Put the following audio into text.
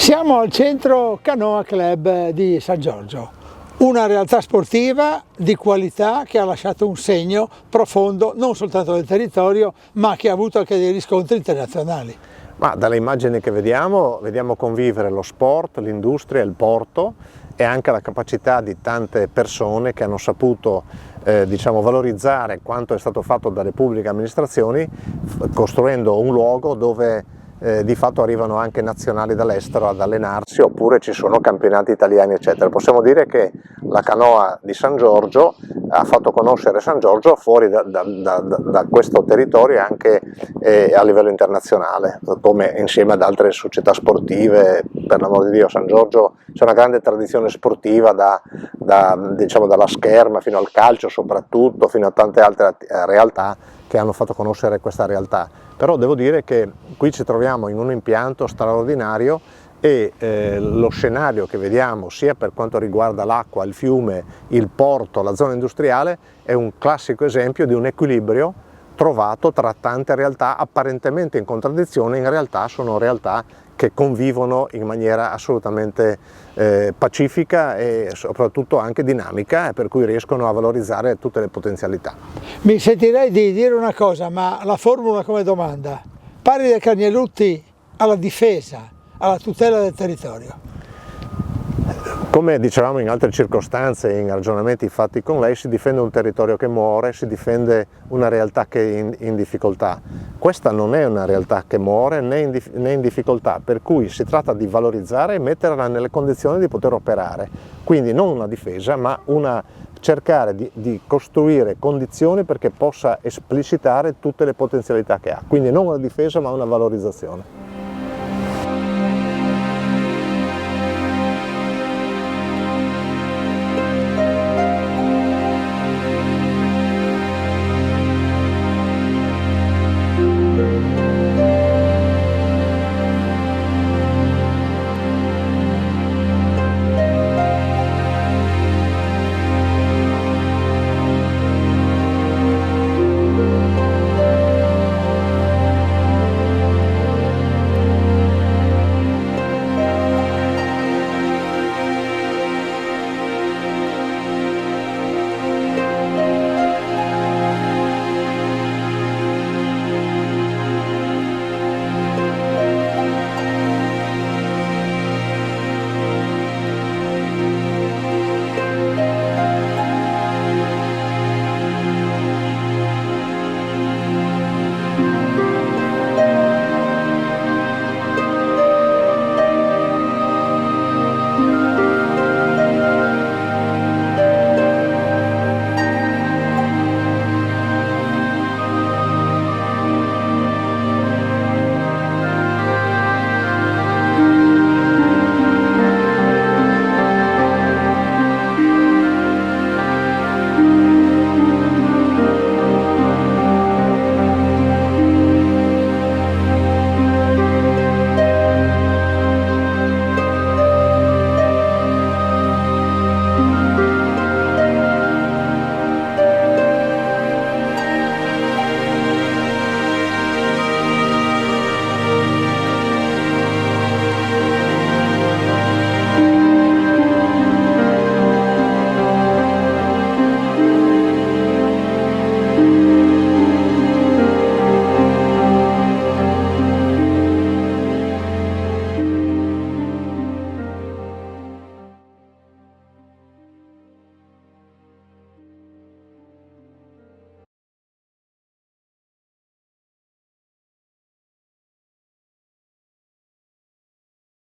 Siamo al centro Canoa Club di San Giorgio, una realtà sportiva di qualità che ha lasciato un segno profondo non soltanto nel territorio, ma che ha avuto anche dei riscontri internazionali. Ma dalle immagini che vediamo convivere lo sport, l'industria, il porto e anche la capacità di tante persone che hanno saputo valorizzare quanto è stato fatto dalle pubbliche amministrazioni, costruendo un luogo dove di fatto arrivano anche nazionali dall'estero ad allenarsi, oppure ci sono campionati italiani eccetera. Possiamo dire che la canoa di San Giorgio ha fatto conoscere San Giorgio fuori da questo territorio anche a livello internazionale, come insieme ad altre società sportive. Per l'amor di Dio, San Giorgio c'è una grande tradizione sportiva dalla scherma fino al calcio soprattutto, fino a tante altre realtà che hanno fatto conoscere questa realtà. Però devo dire che qui ci troviamo in un impianto straordinario e lo scenario che vediamo sia per quanto riguarda l'acqua, il fiume, il porto, la zona industriale è un classico esempio di un equilibrio trovato tra tante realtà apparentemente in contraddizione, in realtà sono realtà che convivono in maniera assolutamente pacifica e soprattutto anche dinamica, per cui riescono a valorizzare tutte le potenzialità. Mi sentirei di dire una cosa, ma la formulo come domanda. Parli del Carnielutti alla difesa, alla tutela del territorio. Come dicevamo in altre circostanze, in ragionamenti fatti con lei, si difende un territorio che muore, si difende una realtà che è in difficoltà. Questa non è una realtà che muore né in difficoltà, per cui si tratta di valorizzare e metterla nelle condizioni di poter operare. Quindi non una difesa, ma cercare di costruire condizioni perché possa esplicitare tutte le potenzialità che ha. Quindi non una difesa, ma una valorizzazione.